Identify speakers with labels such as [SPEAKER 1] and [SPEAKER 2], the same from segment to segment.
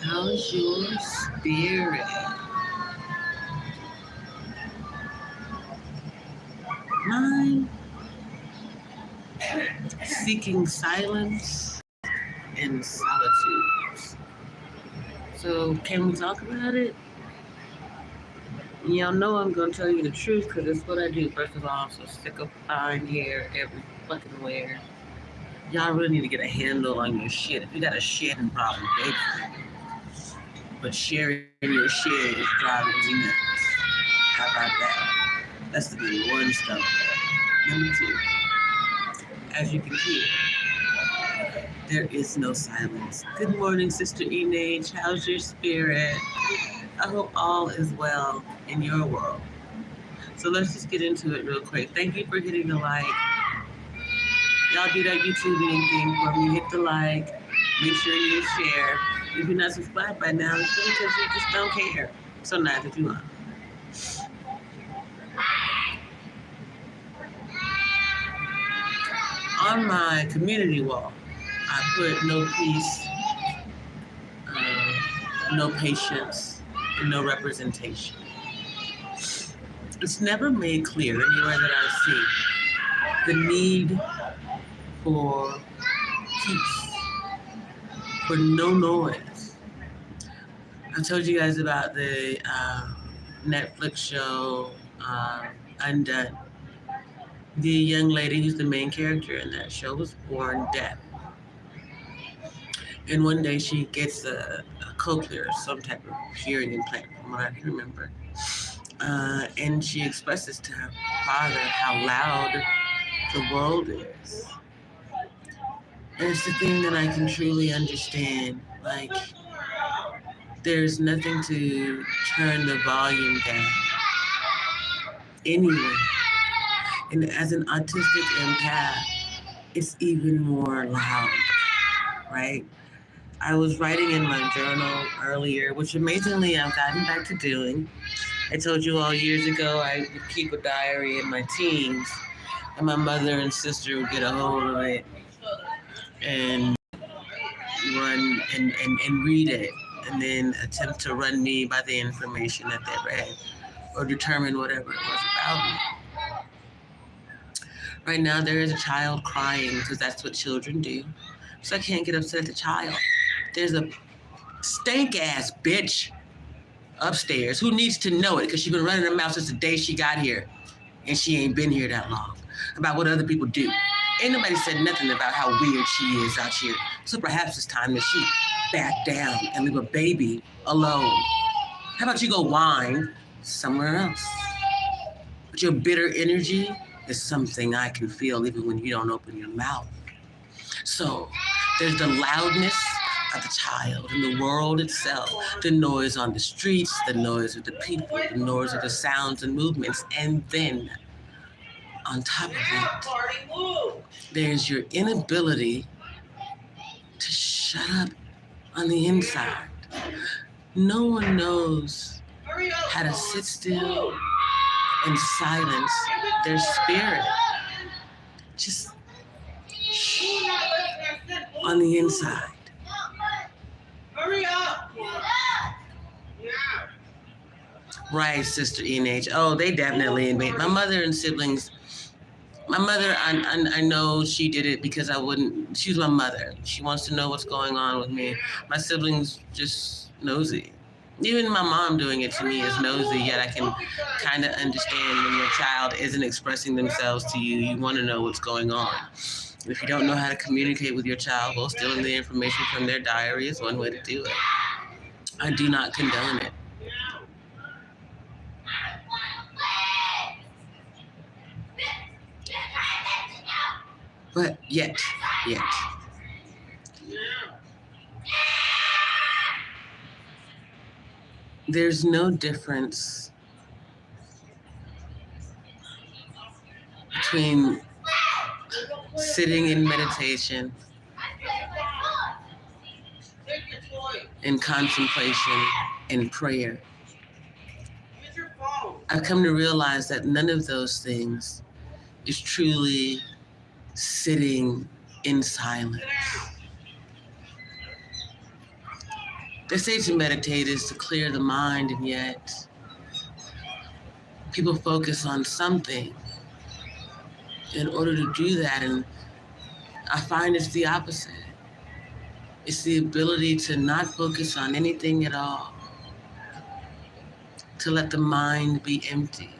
[SPEAKER 1] How's your spirit? Mine, seeking silence and solitude. So, can we talk about it? Y'all know I'm gonna tell you the truth because it's what I do. First of all, I'm so sick of fine hair every fucking where. Y'all really need to get a handle on your shit. If you got a shedding problem, big. But sharing your shit is driving me nuts. How about that? That's the number one stuff. Number two, as you can hear, there is no silence. Good morning, Sister Enage. How's your spirit? I hope all is well in your world. So let's just get into it real quick. Thank you for hitting the like. Y'all do that YouTubing thing for me. Hit the like. Make sure you share. If you're not subscribed by now, it's because you just don't care. So nice if you are. On my community wall, I put no peace, no patience, and no representation. It's never made clear anywhere that I see the need for peace, for no noise. I told you guys about the Netflix show Undone. The young lady who's the main character in that show was born deaf. And one day she gets a cochlear, some type of hearing implant, from what I can remember. And she expresses to her father how loud the world is. And it's the thing that I can truly understand. Like, there's nothing to turn the volume down anyway. And as an autistic empath, it's even more loud, right? I was writing in my journal earlier, which amazingly I've gotten back to doing. I told you all years ago I would keep a diary in my teens, and my mother and sister would get a hold of it and run and read it, and then attempt to run me by the information that they read or determine whatever it was about me. Right now, there is a child crying because that's what children do. So I can't get upset at the child. There's a stank-ass bitch upstairs who needs to know it because she's been running her mouth since the day she got here. And she ain't been here that long. About what other people do. Ain't nobody said nothing about how weird she is out here. So perhaps it's time that she back down and leave a baby alone. How about you go whine somewhere else? But your bitter energy is something I can feel even when you don't open your mouth. So there's the loudness of the child and the world itself, the noise on the streets, the noise of the people, the noise of the sounds and movements, and then on top of it, there's your inability to shut up on the inside. No one knows how to sit still and silence their spirit. Just on the inside. Hurry up! Right, Sister Enage. Oh, they definitely invade. My mother and siblings. My mother, I know she did it because I wouldn't. She's my mother. She wants to know what's going on with me. My siblings just nosy. Even my mom doing it to me is nosy, yet I can kind of understand when your child isn't expressing themselves to you. You want to know what's going on. If you don't know how to communicate with your child, well, stealing the information from their diary is one way to do it. I do not condone it. But yet, there's no difference between sitting in meditation and contemplation and prayer. I've come to realize that none of those things is truly sitting in silence. They say to meditate is to clear the mind, and yet people focus on something in order to do that, and I find it's the opposite. It's the ability to not focus on anything at all, to let the mind be empty.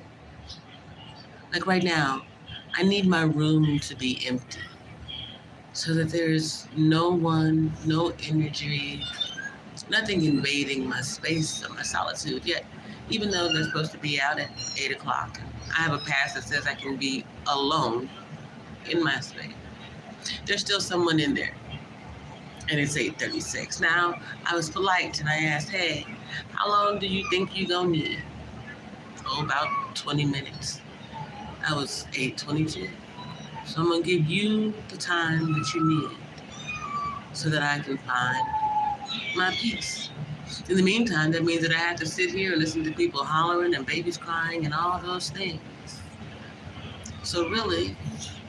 [SPEAKER 1] Like right now, I need my room to be empty so that there's no one, no energy, nothing invading my space or my solitude yet, even though they're supposed to be out at 8 o'clock. I have a pass that says I can be alone in my space. There's still someone in there, and it's 8:36. Now, I was polite and I asked, hey, how long do you think you're gonna need? Oh, about 20 minutes. That was 8:22. So I'm gonna give you the time that you need so that I can find my peace. In the meantime, that means that I have to sit here and listen to people hollering and babies crying and all those things. So really,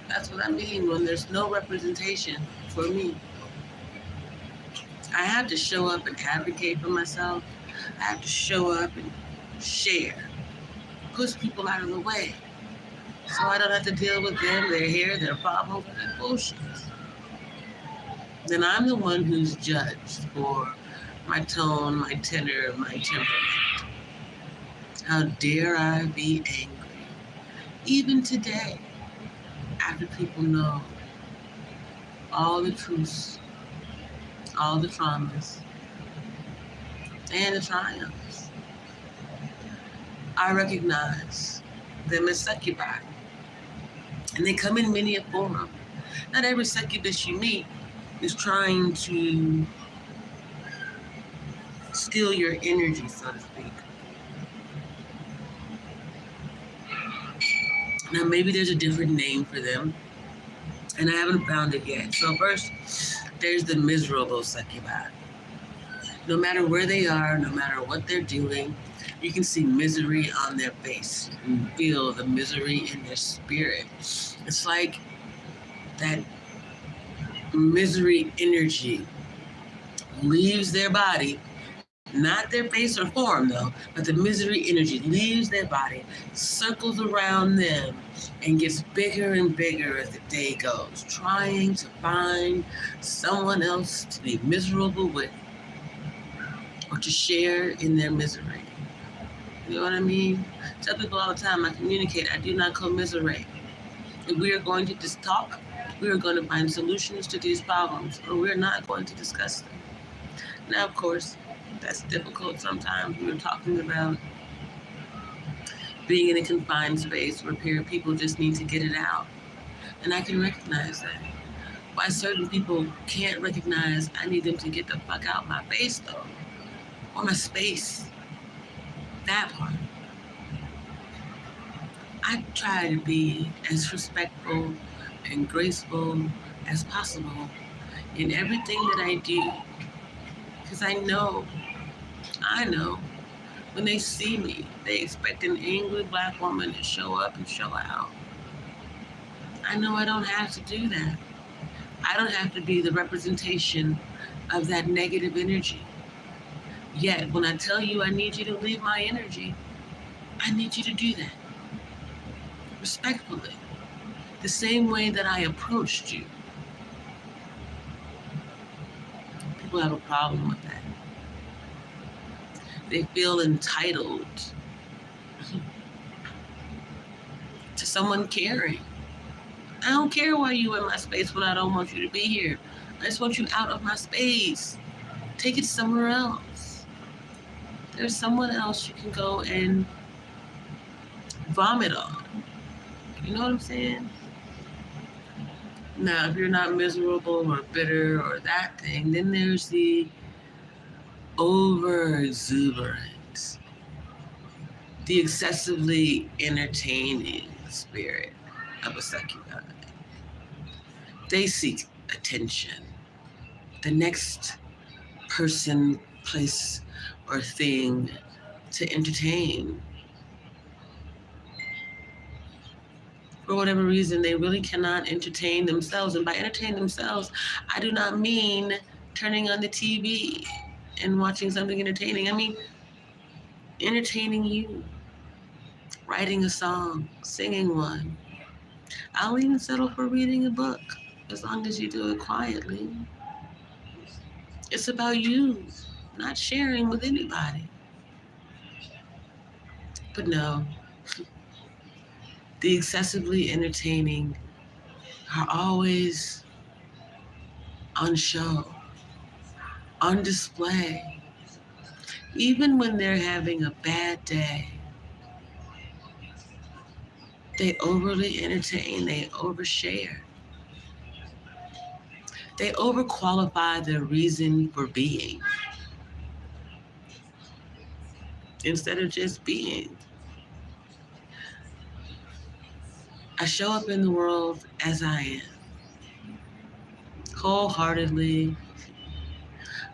[SPEAKER 1] that's what I mean when there's no representation for me. I have to show up and advocate for myself. I have to show up and share, push people out of the way, so I don't have to deal with them, their hair, their problems, their bullshit. Then I'm the one who's judged for my tone, my tenor, my temperament. How dare I be angry, even today, after people know all the truths, all the traumas, and the triumphs. I recognize them as succubi, and they come in many a form. Not every succubus you meet is trying to steal your energy, so to speak. Now, maybe there's a different name for them, and I haven't found it yet. So first, there's the miserable succubi. No matter where they are, no matter what they're doing, you can see misery on their face. You feel the misery in their spirit. It's like that misery energy leaves their body, not their face or form though, but the misery energy leaves their body, circles around them, and gets bigger and bigger as the day goes, trying to find someone else to be miserable with or to share in their misery. You know what I mean? I tell people all the time, I communicate, I do not commiserate. If we are going to just talk, we are going to find solutions to these problems, or we're not going to discuss them. Now, of course, that's difficult sometimes. We're talking about being in a confined space where people just need to get it out. And I can recognize that. Why certain people can't recognize I need them to get the fuck out my face though, or my space. That part. I try to be as respectful and graceful as possible in everything that I do. Because I know, when they see me, they expect an angry black woman to show up and show out. I know I don't have to do that. I don't have to be the representation of that negative energy. Yet, when I tell you I need you to leave my energy, I need you to do that. Respectfully. The same way that I approached you. People have a problem with that. They feel entitled to someone caring. I don't care why you're in my space when I don't want you to be here. I just want you out of my space. Take it somewhere else. There's someone else you can go and vomit on. You know what I'm saying? Now, if you're not miserable or bitter or that thing, then there's the over-exuberant, the excessively entertaining spirit of a succubi. They seek attention. The next person, place, or thing to entertain. For whatever reason, they really cannot entertain themselves. And by entertain themselves, I do not mean turning on the TV and watching something entertaining. I mean, entertaining you, writing a song, singing one. I'll even settle for reading a book as long as you do it quietly. It's about you, not sharing with anybody. But no, the excessively entertaining are always on show, on display. Even when they're having a bad day, they overly entertain, they overshare. They overqualify their reason for being instead of just being. I show up in the world as I am, wholeheartedly,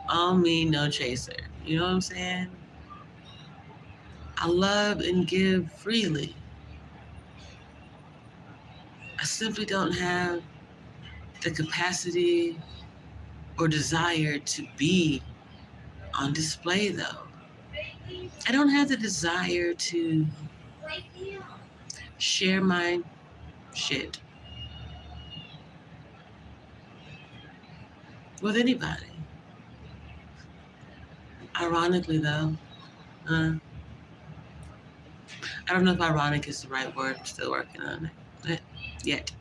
[SPEAKER 1] all me, no chaser. You know what I'm saying? I love and give freely. I simply don't have the capacity or desire to be on display, though. I don't have the desire to share my shit with anybody. Ironically, though, I don't know if ironic is the right word. I'm still working on it yet.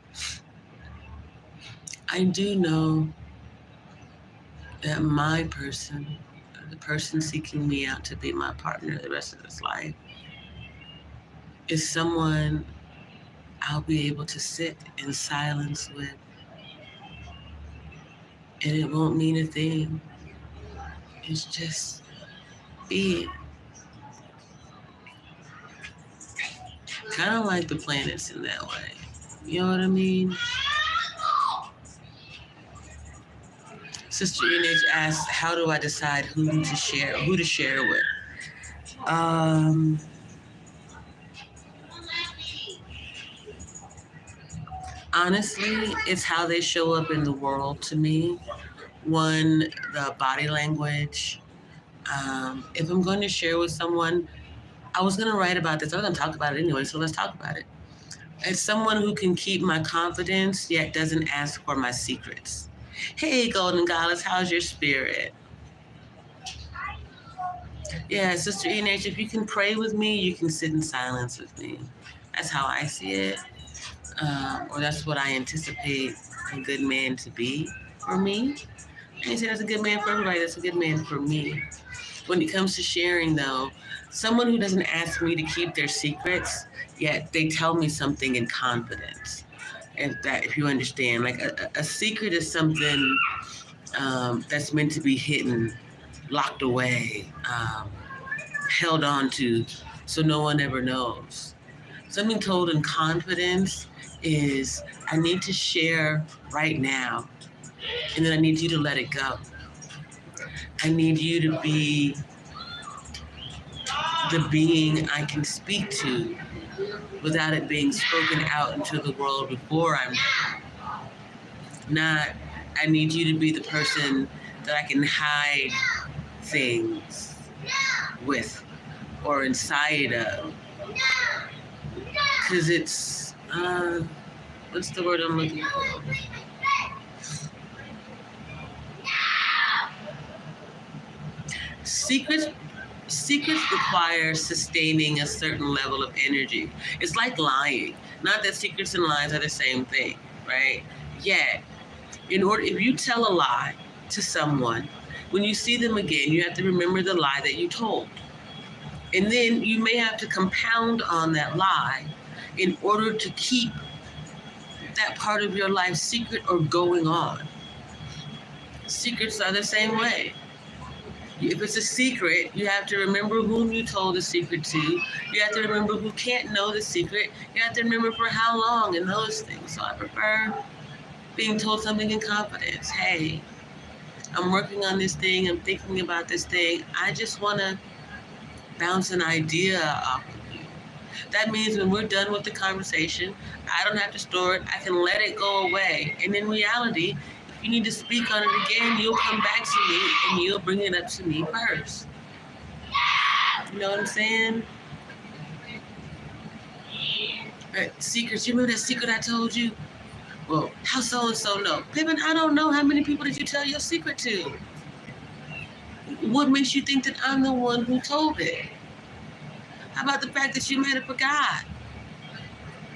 [SPEAKER 1] I do know that my person, the person seeking me out to be my partner the rest of this life, is someone I'll be able to sit in silence with, and it won't mean a thing. It's just being. Kind of like the planets in that way. You know what I mean? Sister NH asks, how do I decide who to share with? Honestly, it's how they show up in the world to me. One, the body language. If I'm going to share with someone, I was going to write about this. I was going to talk about it anyway, so let's talk about it. It's someone who can keep my confidence, yet doesn't ask for my secrets. Hey, Golden Goddess, how's your spirit? Yeah, Sister NH, if you can pray with me, you can sit in silence with me. That's how I see it. Or that's what I anticipate a good man to be for me. I ain't saying that's a good man for everybody, that's a good man for me. When it comes to sharing, though, someone who doesn't ask me to keep their secrets, yet they tell me something in confidence. If you understand, like a secret is something that's meant to be hidden, locked away, held on to, so no one ever knows. Something told in confidence is, I need to share right now, and then I need you to let it go. I need you to be the being I can speak to without it being spoken out into the world before I'm ready. Not, I need you to be the person that I can hide things with or inside of. Because it's, what's the word I'm looking for? Secrets require sustaining a certain level of energy. It's like lying. Not that secrets and lies are the same thing, right? Yet, if you tell a lie to someone, when you see them again, you have to remember the lie that you told. And then you may have to compound on that lie in order to keep that part of your life secret or going on. Secrets are the same way. If it's a secret, you have to remember whom you told the secret to. You have to remember who can't know the secret. You have to remember for how long and those things. So I prefer being told something in confidence. Hey, I'm working on this thing. I'm thinking about this thing. I just want to bounce an idea off of you. That means when we're done with the conversation, I don't have to store it. I can let it go away. And in reality, If you need to speak on it again, you'll come back to me and you'll bring it up to me first. You know what I'm saying? Right. Secrets. You remember that secret I told you? Well, how so-and-so know? Pippin, I don't know. How many people did you tell your secret to? What makes you think that I'm the one who told it? How about the fact that you might have forgot?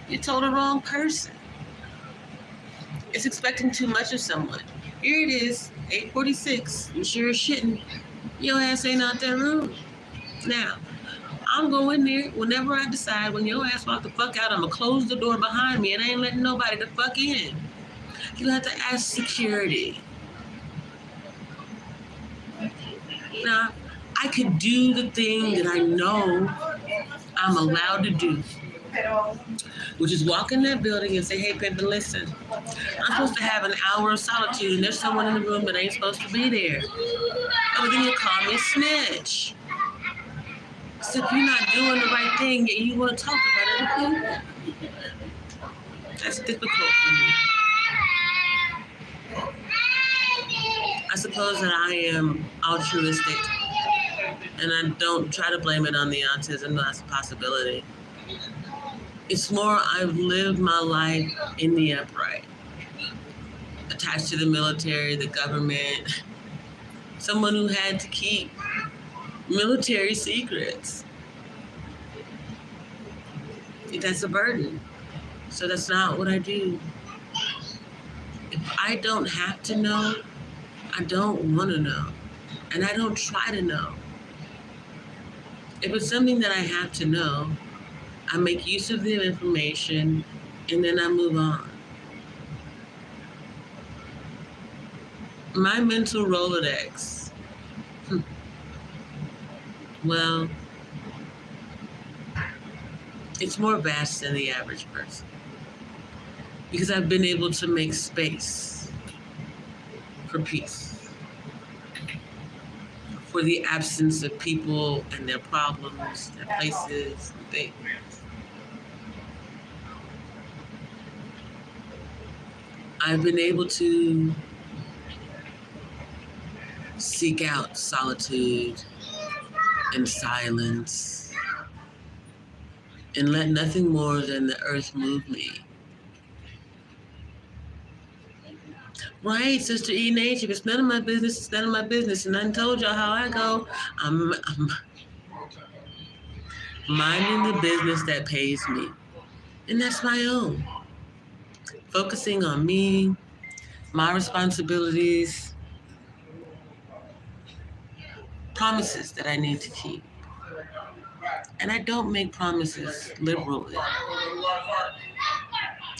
[SPEAKER 1] You told the wrong person. It's expecting too much of someone. Here it is, 8:46. You sure as shitting. Your ass ain't out that room. Now, I'm going there whenever I decide when your ass walk the fuck out, I'm gonna close the door behind me and I ain't letting nobody the fuck in. You have to ask security. Now, I could do the thing that I know I'm allowed to do, which is walk in that building and say, hey, Pimpin, listen, I'm supposed to have an hour of solitude and there's someone in the room that ain't supposed to be there. Oh, then you call me a snitch. So if you're not doing the right thing and you want to talk about it, that's difficult for me. I suppose that I am altruistic and I don't try to blame it on the autism. That's a possibility. It's more I've lived my life in the upright, attached to the military, the government, someone who had to keep military secrets. That's a burden. So that's not what I do. If I don't have to know, I don't want to know. And I don't try to know. If it's something that I have to know, I make use of the information and then I move on. My mental Rolodex. Well, it's more vast than the average person because I've been able to make space for peace, for the absence of people and their problems, their places, and things. I've been able to seek out solitude and silence and let nothing more than the earth move me. Right, Sister E Nature, if it's none of my business, it's none of my business. And I told y'all how I go. I'm minding the business that pays me. And that's my own. Focusing on me, my responsibilities, promises that I need to keep. And I don't make promises liberally.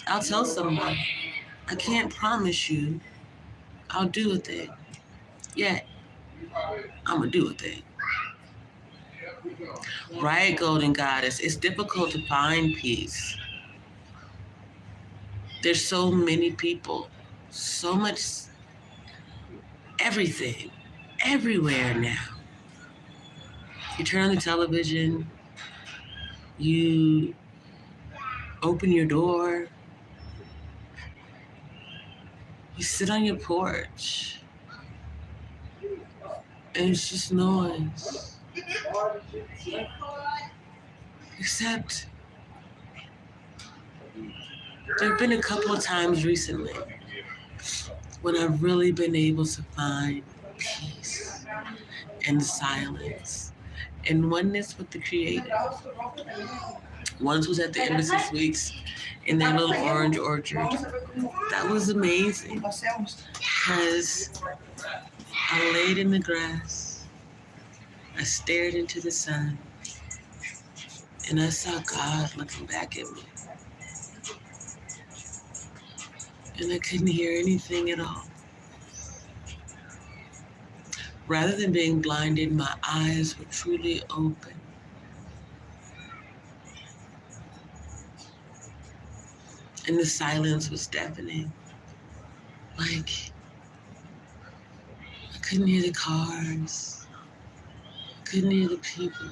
[SPEAKER 1] I'll tell someone, I can't promise you I'll do a thing. Yet, I'm gonna do a thing. Right, Golden Goddess, it's difficult to find peace. There's so many people, so much, everything, everywhere now. You turn on the television, you open your door, you sit on your porch, and it's just noise. Except, there have been a couple of times recently when I've really been able to find peace and silence and oneness with the Creator. Once was at the Embassy Suites in that little orange orchard. That was amazing because I laid in the grass, I stared into the sun, and I saw God looking back at me. And I couldn't hear anything at all. Rather than being blinded, my eyes were truly open. And the silence was deafening. Like, I couldn't hear the cars. I couldn't hear the people.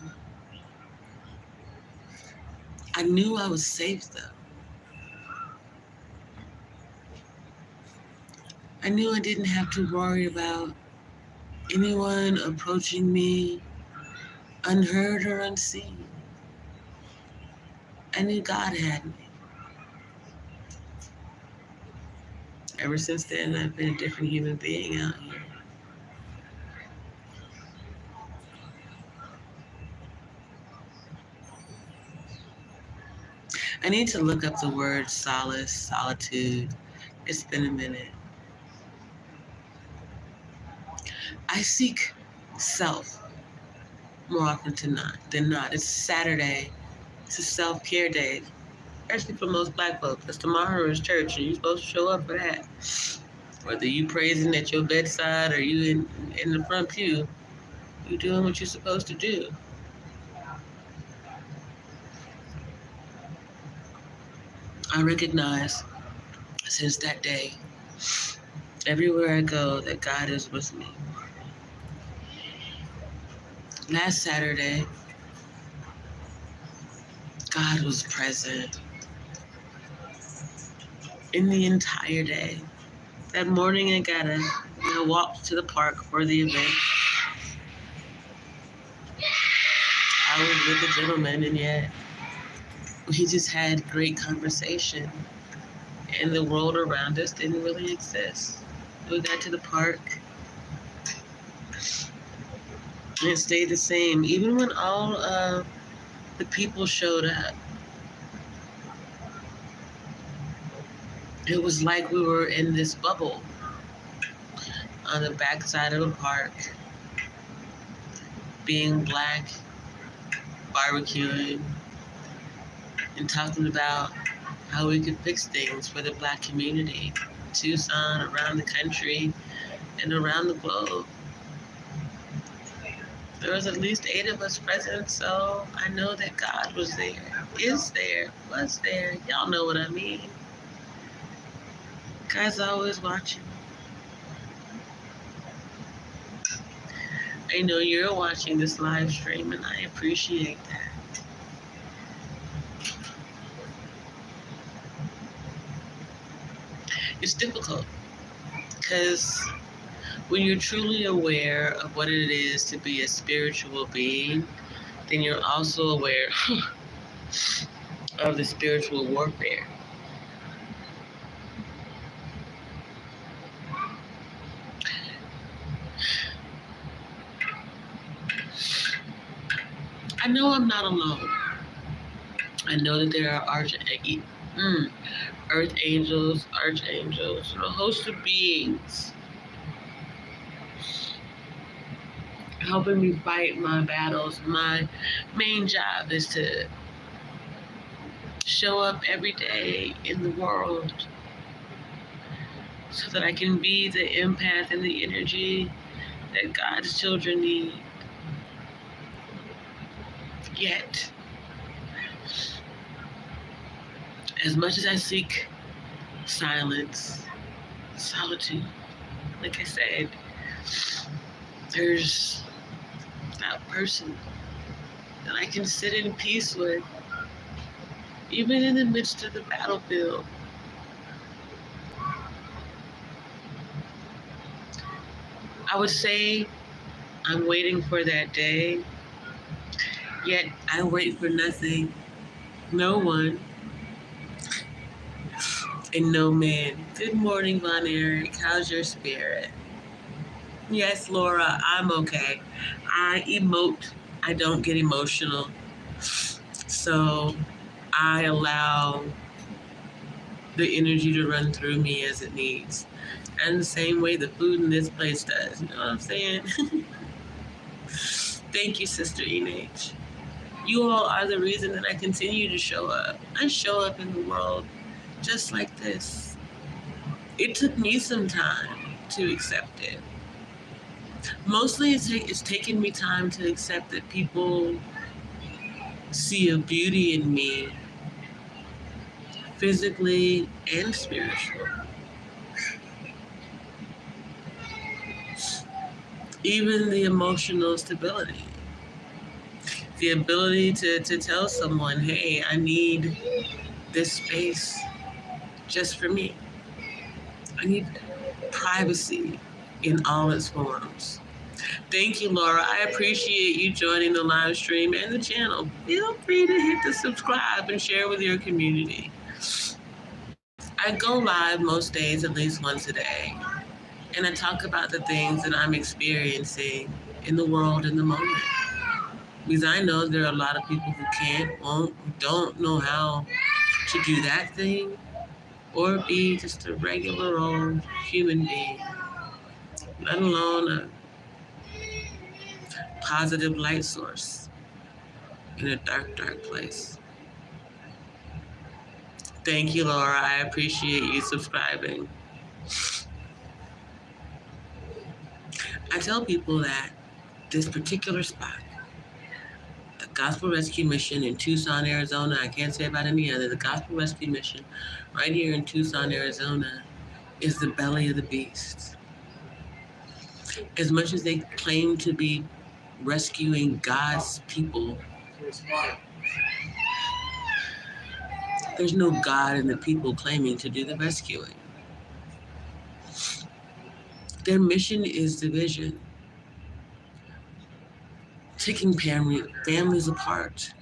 [SPEAKER 1] I knew I was safe though. I knew I didn't have to worry about anyone approaching me unheard or unseen. I knew God had me. Ever since then, I've been a different human being out here. I need to look up the word solace, solitude. It's been a minute. I seek self more often than not. It's Saturday. It's a self-care day, especially for most black folks, because tomorrow is church and you're supposed to show up for that. Whether you praising at your bedside or you in the front pew, you're doing what you're supposed to do. I recognize since that day, everywhere I go, that God is with me. Last Saturday, God was present in the entire day. That morning I walked to the park for the event. I was with a gentleman, and yet we just had great conversation, and the world around us didn't really exist. We got to the park, and it stayed the same, even when all of the people showed up. It was like we were in this bubble on the backside of a park, being black, barbecuing, and talking about how we could fix things for the black community, Tucson, around the country, and around the globe. There was at least 8 of us present, so I know that God was there, is there, was there. Y'all know what I mean. God's always watching. I know you're watching this live stream, and I appreciate that. It's difficult because when you're truly aware of what it is to be a spiritual being, then you're also aware of the spiritual warfare. I know I'm not alone. I know that there are earth angels, archangels, and a host of beings helping me fight my battles. My main job is to show up every day in the world so that I can be the empath and the energy that God's children need. Yet, as much as I seek silence, solitude, like I said, there's that person that I can sit in peace with, even in the midst of the battlefield. I would say I'm waiting for that day, yet I wait for nothing, no one, and no man. Good morning, Von Eric. How's your spirit? Yes, Laura, I'm okay. I emote. I don't get emotional. So I allow the energy to run through me as it needs. And the same way the food in this place does. You know what I'm saying? Thank you, Sister Enage. You all are the reason that I continue to show up. I show up in the world just like this. It took me some time to accept it. Mostly it's taken me time to accept that people see a beauty in me, physically and spiritually. Even the emotional stability. The ability to tell someone, hey, I need this space just for me. I need privacy in all its forms. Thank you, Laura. I appreciate you joining the live stream and the channel. Feel free to hit the subscribe and share with your community. I go live most days, at least once a day, and I talk about the things that I'm experiencing in the world in the moment. Because I know there are a lot of people who can't, won't, don't know how to do that thing or be just a regular old human being, let alone a positive light source in a dark, dark place. Thank you, Laura. I appreciate you subscribing. I tell people that this particular spot, the Gospel Rescue Mission in Tucson, Arizona, I can't say about any other, the Gospel Rescue Mission right here in Tucson, Arizona, is the belly of the beast. As much as they claim to be rescuing God's people, there's no God in the people claiming to do the rescuing. Their mission is division, taking families apart,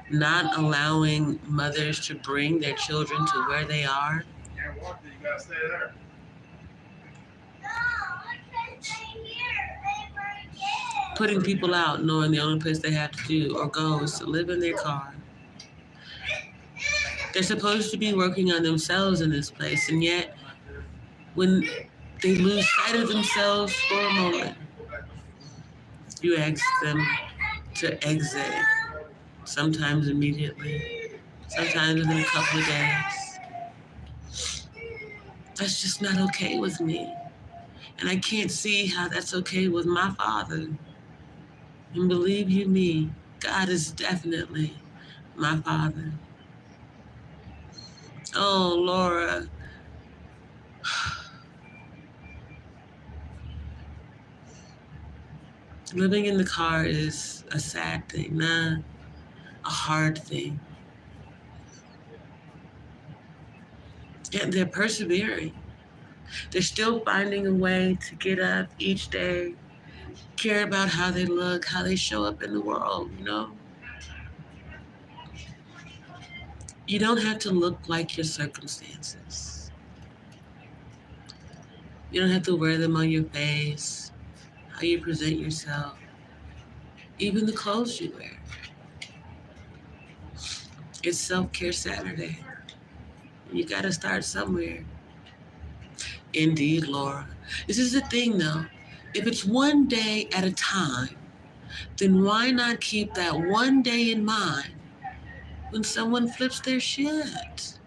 [SPEAKER 1] not allowing mothers to bring their children to where they are.
[SPEAKER 2] You can't walk there, you gotta stay there.
[SPEAKER 1] Putting people out knowing the only place they have to do or go is to live in their car. They're supposed to be working on themselves in this place, and yet when they lose sight of themselves for a moment, you ask them to exit, sometimes immediately, sometimes within a couple of days. That's just not okay with me. And I can't see how that's okay with my Father. And believe you me, God is definitely my Father. Oh, Laura. Living in the car is a sad thing, not a hard thing. Yet they're persevering. They're still finding a way to get up each day, care about how they look, how they show up in the world, you know? You don't have to look like your circumstances. You don't have to wear them on your face, how you present yourself, even the clothes you wear. It's Self-Care Saturday. You gotta start somewhere. Indeed, Laura. This is the thing though. If it's one day at a time, then why not keep that one day in mind when someone flips their shit?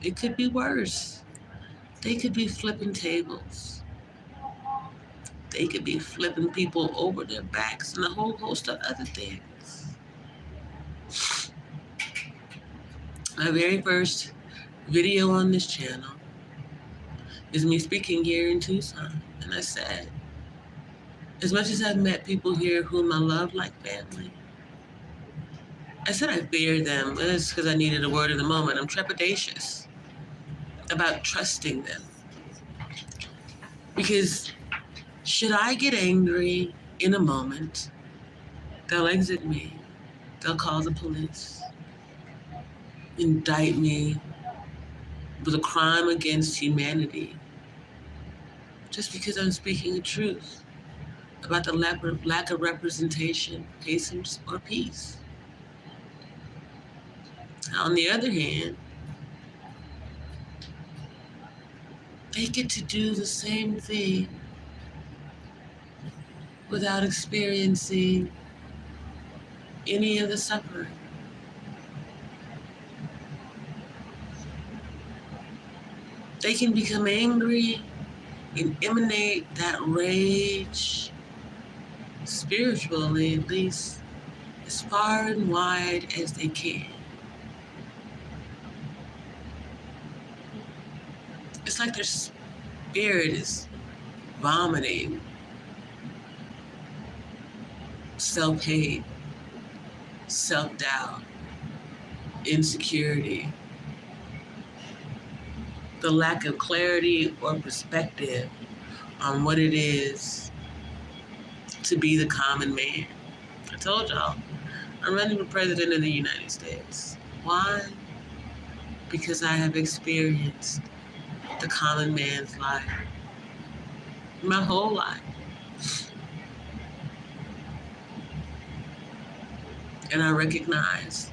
[SPEAKER 1] It could be worse. They could be flipping tables. They could be flipping people over their backs and a whole host of other things. My very first video on this channel is me speaking here in Tucson. And I said, as much as I've met people here whom I love like family, I said I fear them. It's because I needed a word in the moment. I'm trepidatious about trusting them. Because should I get angry in a moment, they'll exit me. They'll call the police, indict me with a crime against humanity, just because I'm speaking the truth about the lack of representation, patience, or peace. On the other hand, they get to do the same thing without experiencing any of the suffering. They can become angry and emanate that rage, spiritually at least, as far and wide as they can. It's like their spirit is vomiting self-hate, self-doubt, insecurity, the lack of clarity or perspective on what it is to be the common man. I told y'all, I'm running for president of the United States. Why? Because I have experienced the common man's life my whole life. And I recognize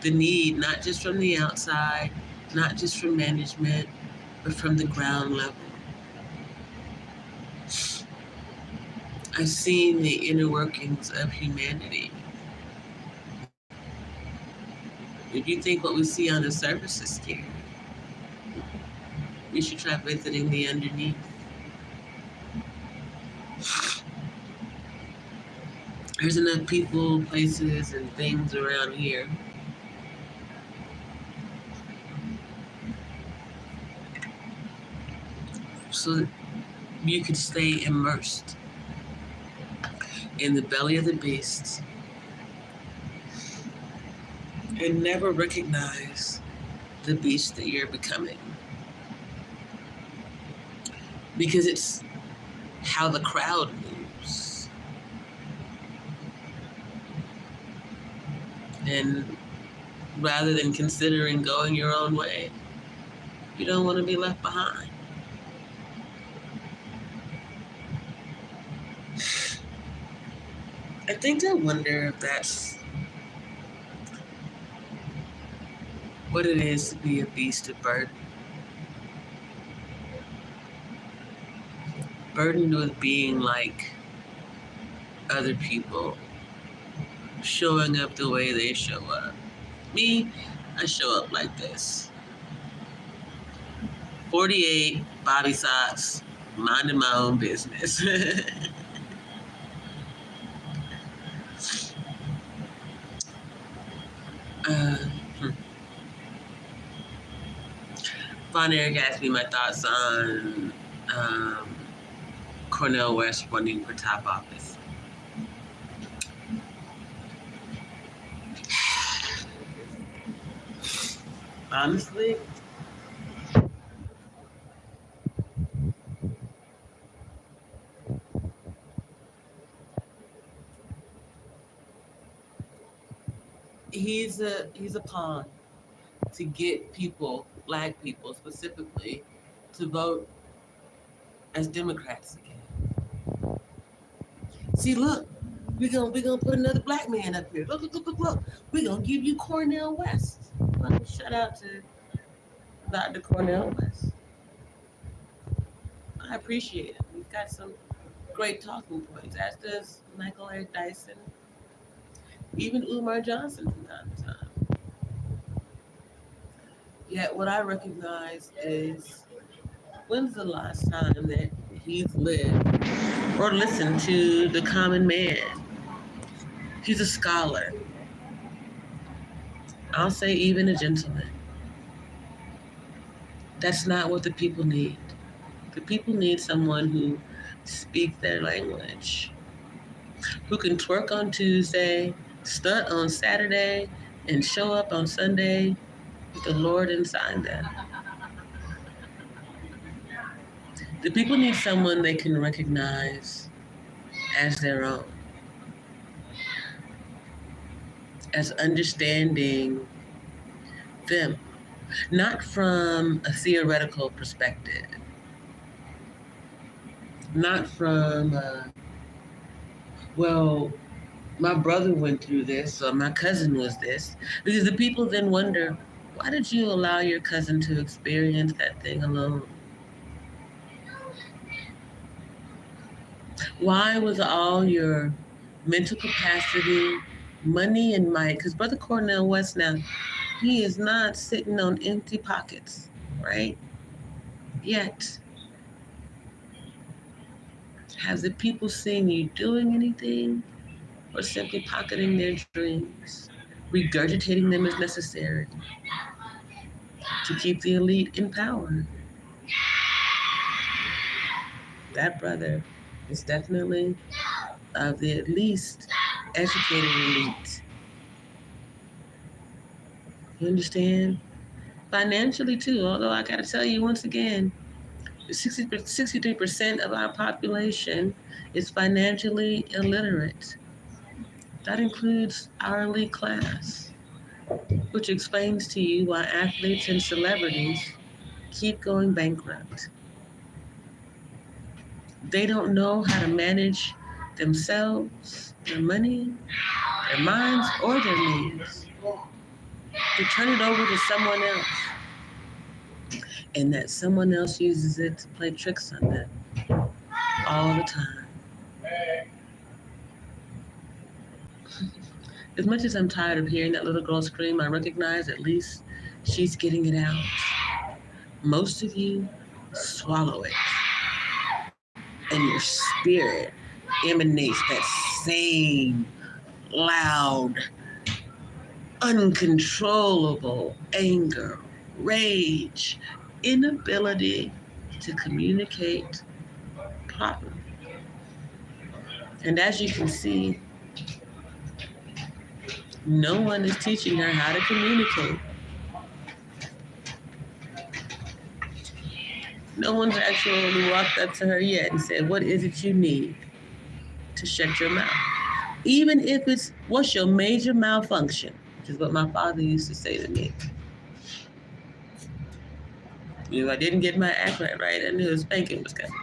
[SPEAKER 1] the need, not just from the outside, not just from management, but from the ground level. I've seen the inner workings of humanity. If you think what we see on the surface is scary, you should try visiting the underneath. There's enough people, places, and things around here so that you could stay immersed in the belly of the beast and never recognize the beast that you're becoming. Because it's how the crowd moves. And rather than considering going your own way, you don't want to be left behind. I wonder if that's what it is to be a beast of burden. Burdened with being like other people, showing up the way they show up. Me, I show up like this. 48, bobby socks, minding my own business. Von Eric asked me my thoughts on Cornel West running for top office. Honestly, he's a pawn to get people, Black people specifically, to vote as Democrats again. See, look, we're gonna put another Black man up here. Look. We're gonna give you Cornel West. Well, shout out to Dr. Cornel West. I appreciate it. We've got some great talking points, as does Michael Eric Dyson, even Umar Johnson from time to time. Yet what I recognize is, when's the last time that he's lived or listened to the common man? He's a scholar. I'll say even a gentleman. That's not what the people need. The people need someone who speaks their language, who can twerk on Tuesday, stunt on Saturday, and show up on Sunday with the Lord inside them. The people need someone they can recognize as their own, as understanding them, not from a theoretical perspective, not from, well, my brother went through this or my cousin was this, because the people then wonder, why did you allow your cousin to experience that thing alone? Why was all your mental capacity, money, and might, because Brother Cornel West now, he is not sitting on empty pockets, right? Yet, have the people seen you doing anything or simply pocketing their dreams, regurgitating them as necessary to keep the elite in power? That brother is definitely of the at least educated elite. You understand? Financially too, although I gotta tell you once again, 63% of our population is financially illiterate. That includes our elite class, which explains to you why athletes and celebrities keep going bankrupt. They don't know how to manage themselves, their money, their minds, or their means. They turn it over to someone else, and that someone else uses it to play tricks on them all the time. As much as I'm tired of hearing that little girl scream, I recognize at least she's getting it out. Most of you swallow it, and your spirit emanates that same loud, uncontrollable anger, rage, inability to communicate properly. And as you can see, no one is teaching her how to communicate. No one's actually walked up to her yet and said, what is it you need to shut your mouth? Even if it's, what's your major malfunction? Which is what my father used to say to me. If I didn't get my accent right, I knew a spanking was coming.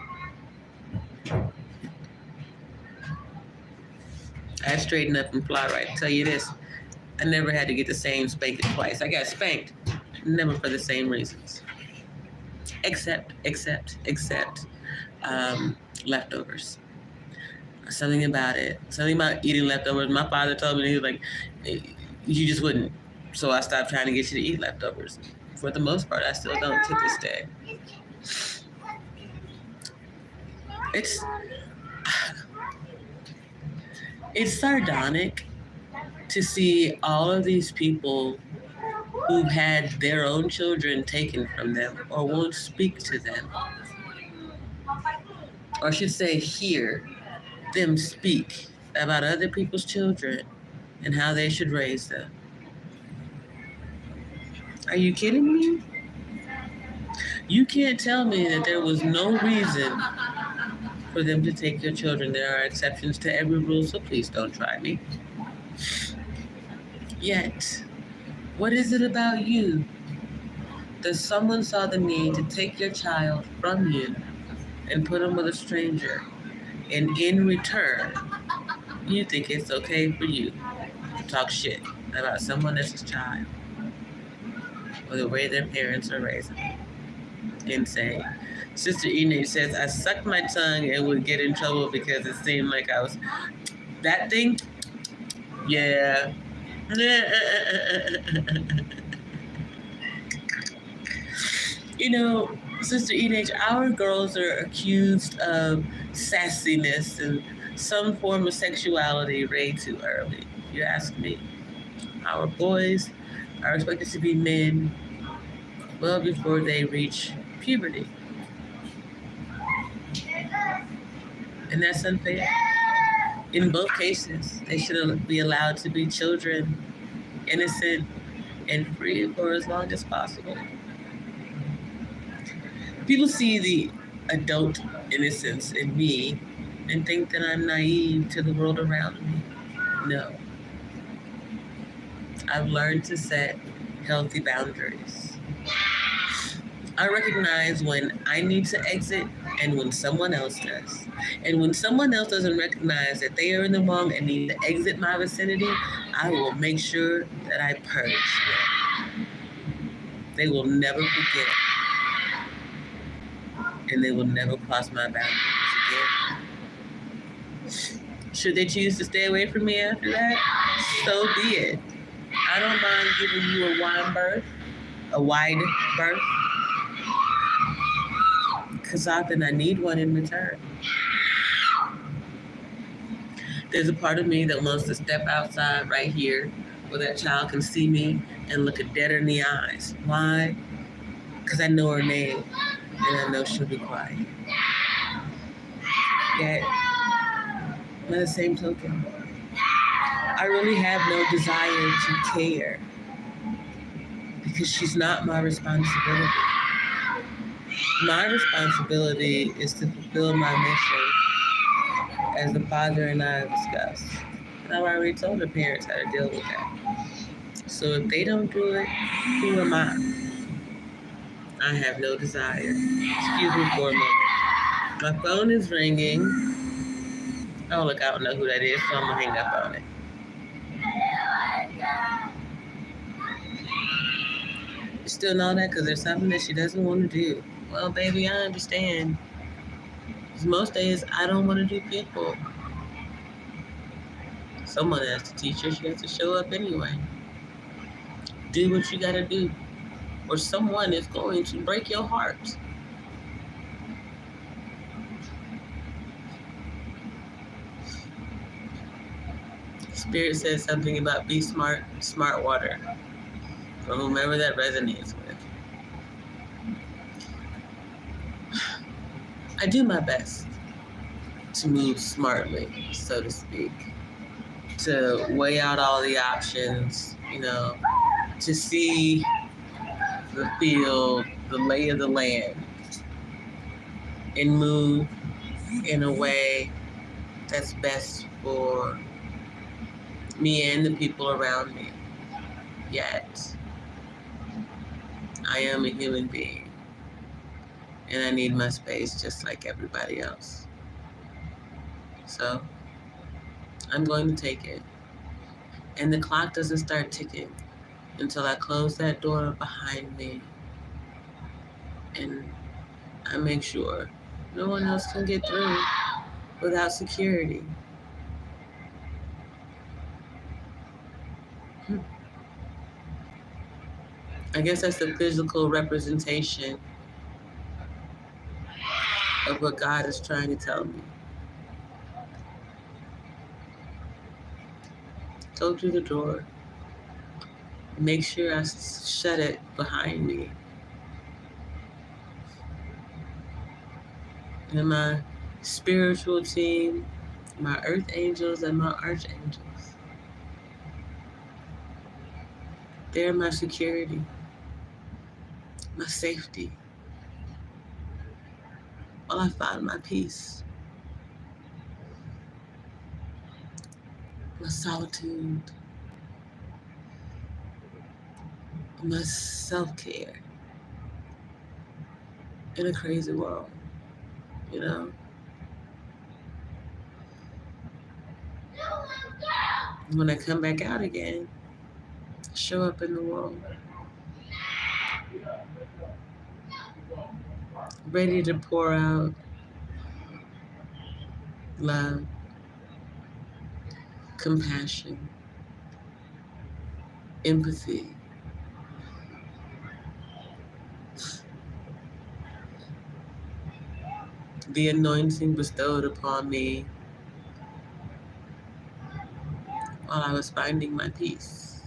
[SPEAKER 1] I had to straighten up and fly right. I'll tell you this, I never had to get the same spanking twice. I got spanked, never for the same reasons. Except leftovers. Something about it. Something about eating leftovers. My father told me, he was like, you just wouldn't. So I stopped trying to get you to eat leftovers. For the most part, I still don't to this day. It's sardonic to see all of these people who've had their own children taken from them or won't speak to them. Or I should say, hear them speak about other people's children and how they should raise them. Are you kidding me? You can't tell me that there was no reason for them to take your children. There are exceptions to every rule, so please don't try me. Yet, what is it about you that someone saw the need to take your child from you and put him with a stranger, and in return, you think it's okay for you to talk shit about someone else's child or the way their parents are raising them? Insane. Sister Enid says, I sucked my tongue and would get in trouble because it seemed like I was... That thing? Yeah. You know, Sister Enid, our girls are accused of sassiness and some form of sexuality way too early, if you ask me. Our boys are expected to be men well before they reach puberty. And that's unfair. In both cases, they should be allowed to be children, innocent and free for as long as possible. People see the adult innocence in me and think that I'm naive to the world around me. No. I've learned to set healthy boundaries. I recognize when I need to exit and when someone else does. And when someone else doesn't recognize that they are in the wrong and need to exit my vicinity, I will make sure that I purge them. They will never forget. And they will never cross my boundaries again. Should they choose to stay away from me after that, so be it. I don't mind giving you a wide berth, because often I need one in return. There's a part of me that wants to step outside right here where that child can see me and look it dead in the eyes. Why? Because I know her name and I know she'll be quiet. Yet, by the same token, I really have no desire to care because she's not my responsibility. My responsibility is to fulfill my mission as the father and I have discussed. And I've already told the parents how to deal with that. So if they don't do it, who am I? I have no desire. Excuse me for a moment. My phone is ringing. Oh, look, I don't know who that is, so I'm going to hang up on it. You still know that because there's something that she doesn't want to do. Well, baby, I understand. Because most days, I don't want to do people. Someone has to teach her. She has to show up anyway. Do what you got to do. Or someone is going to break your heart. Spirit says something about be smart, smart water. For whomever that resonates with. I do my best to move smartly, so to speak. To weigh out all the options, to see the field, the lay of the land, and move in a way that's best for me and the people around me. Yet, I am a human being, and I need my space just like everybody else. So, I'm going to take it. And the clock doesn't start ticking until I close that door behind me and I make sure no one else can get through without security. I guess that's the physical representation of what God is trying to tell me. Go through the door. Make sure I shut it behind me. And my spiritual team, my earth angels and my archangels, they're my security, my safety, while I find my peace, my solitude, my self-care in a crazy world, When I come back out again, show up in the world, ready to pour out love, compassion, empathy, the anointing bestowed upon me while I was finding my peace.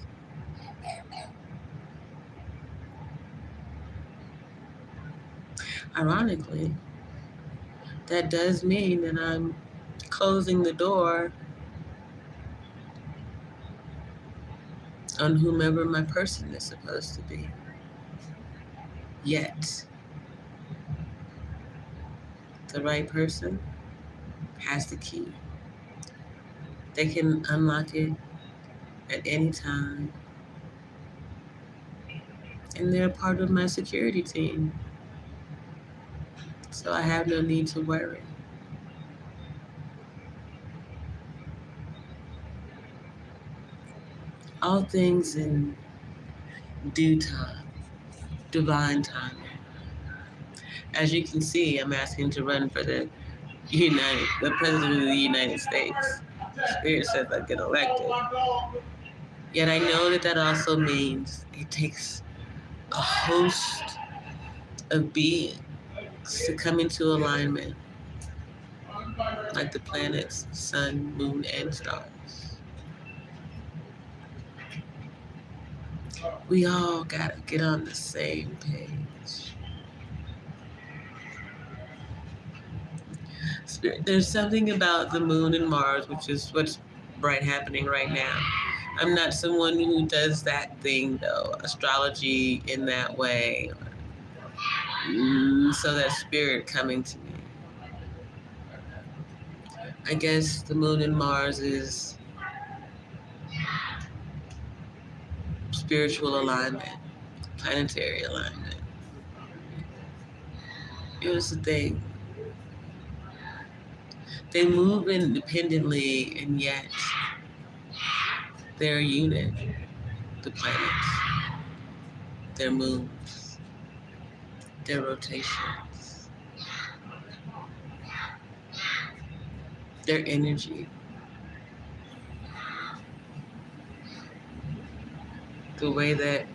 [SPEAKER 1] Ironically, that does mean that I'm closing the door on whomever my person is supposed to be. Yet, the right person has the key. They can unlock it at any time. And they're part of my security team. So I have no need to worry. All things in due time, divine timing. As you can see, I'm asking to run for the President of the United States. Spirit says I get elected. Yet I know that also means it takes a host of beings to come into alignment, like the planets, sun, moon, and stars. We all gotta get on the same page. Spirit, there's something about the moon and Mars, which is what's happening right now, I'm not someone who does that thing though, astrology in that way. So that spirit coming to me. I guess the moon and Mars is spiritual alignment, planetary alignment. Here's the thing. They move independently and yet they're a unit. The planets, their moons, their rotations, their energy, the way that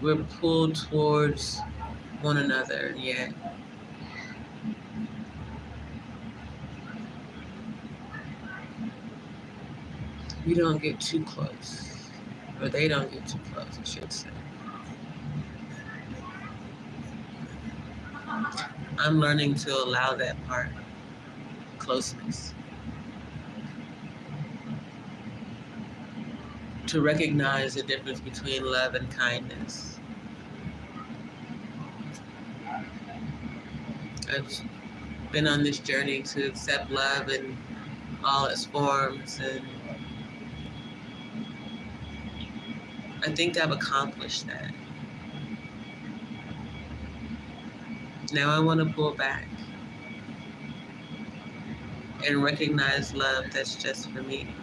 [SPEAKER 1] we're pulled towards one another, yet we don't get too close, or they don't get too close, I should say. I'm learning to allow that part, closeness, to recognize the difference between love and kindness. I've been on this journey to accept love in all its forms, and I think I've accomplished that. Now I want to pull back and recognize love that's just for me.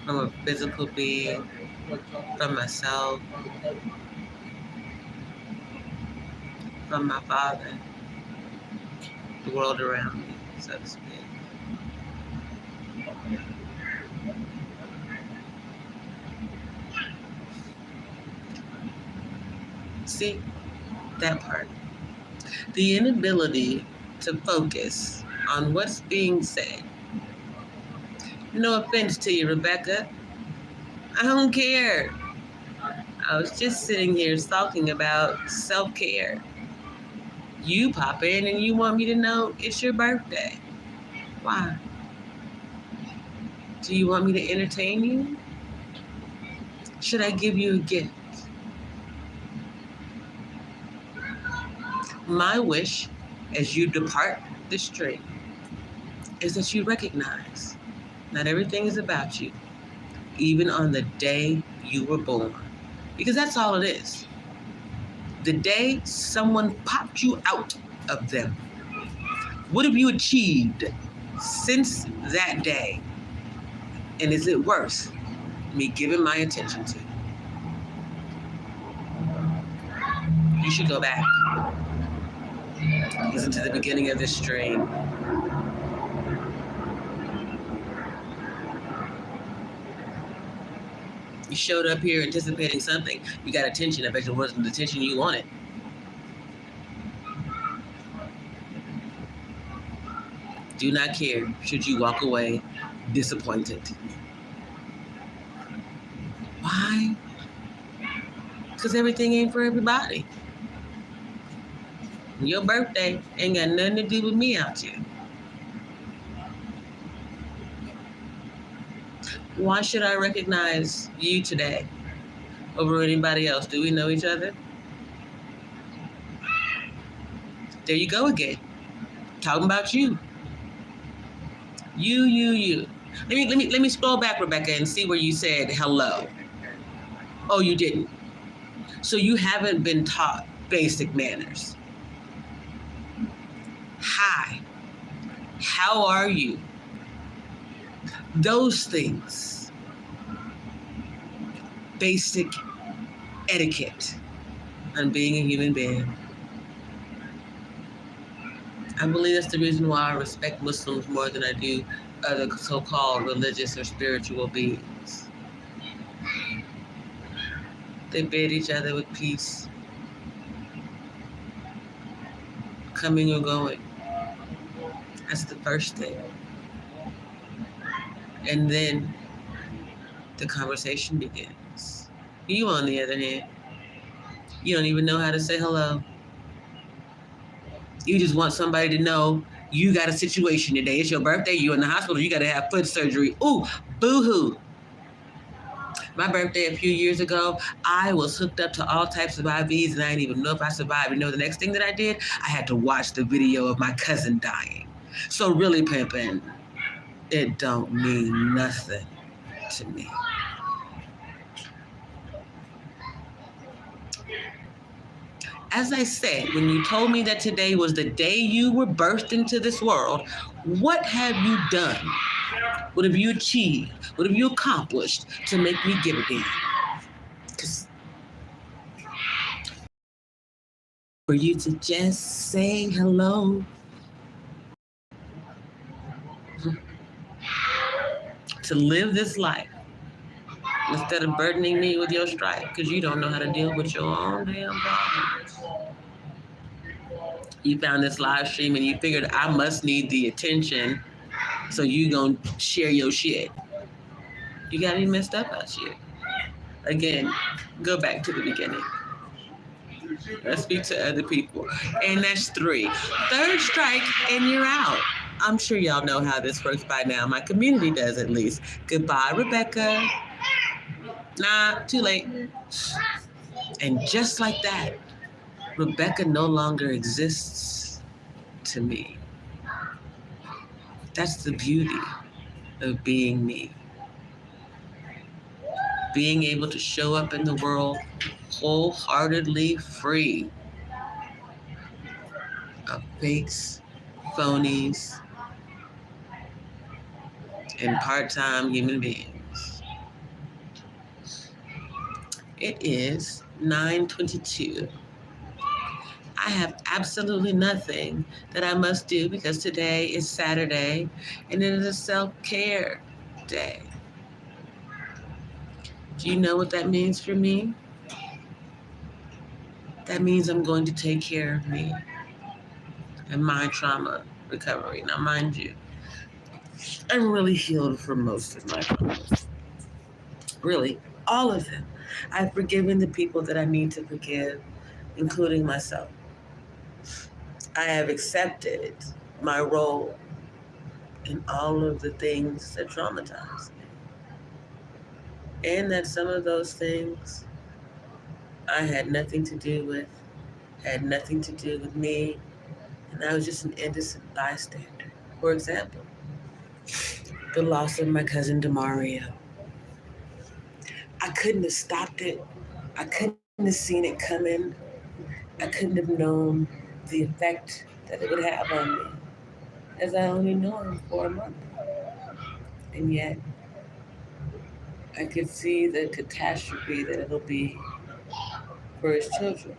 [SPEAKER 1] From a physical being, from myself, from my father, the world around me, so to speak. See, that part. The inability to focus on what's being said. No offense to you, Rebecca. I don't care. I was just sitting here talking about self-care. You pop in and you want me to know it's your birthday. Why? Do you want me to entertain you? Should I give you a gift? My wish, as you depart this stream, is that you recognize not everything is about you, even on the day you were born. Because that's all it is. The day someone popped you out of them. What have you achieved since that day? And is it worth me giving my attention to? You should go back. Listen to the beginning of this stream. You showed up here anticipating something. You got attention. I bet it wasn't the attention you wanted. Do not care should you walk away disappointed. Why? Because everything ain't for everybody. Your birthday ain't got nothing to do with me out here. Why should I recognize you today over anybody else? Do we know each other? There you go again. Talking about you. You. Let me scroll back, Rebecca, and see where you said hello. Oh, you didn't. So you haven't been taught basic manners. Hi. How are you? Those things. Basic etiquette on being a human being. I believe that's the reason why I respect Muslims more than I do other so-called religious or spiritual beings. They bid each other with peace, coming or going. That's the first thing. And then the conversation begins. You, on the other hand, you don't even know how to say hello. You just want somebody to know You got a situation today. It's your birthday. You in the hospital. You got to have foot surgery. Ooh, boo-hoo. My birthday a few years ago, I was hooked up to all types of IVs and I didn't even know if I survived. You know the next thing that I did? I had to watch the video of my cousin dying. So really, pimping, it don't mean nothing to me. As I said, when you told me that today was the day you were birthed into this world, what have you done? What have you achieved? What have you accomplished to make me give a damn? Because for you to just say hello, to live this life, instead of burdening me with your strife, because you don't know how to deal with your own damn problems. You found this live stream and you figured I must need the attention, so you gonna share your shit. You got me messed up out here. Again, go back to the beginning. Let's speak to other people. And that's 3. Third strike and you're out. I'm sure y'all know how this works by now. My community does, at least. Goodbye, Rebecca. Nah, too late. And just like that, Rebecca no longer exists to me. That's the beauty of being me. Being able to show up in the world wholeheartedly free of fakes, phonies, and part-time human beings. It is 9:22. I have absolutely nothing that I must do because today is Saturday and it is a self-care day. Do you know what that means for me? That means I'm going to take care of me and my trauma recovery. Now, mind you, I'm really healed from most of my traumas. Really, all of them. I've forgiven the people that I need to forgive, including myself. I have accepted my role in all of the things that traumatize me. And that some of those things I had nothing to do with, had nothing to do with me, and I was just an innocent bystander. For example, the loss of my cousin DeMario. I couldn't have stopped it. I couldn't have seen it coming. I couldn't have known the effect that it would have on me, as I only know him for a month. And yet, I could see the catastrophe that it'll be for his children.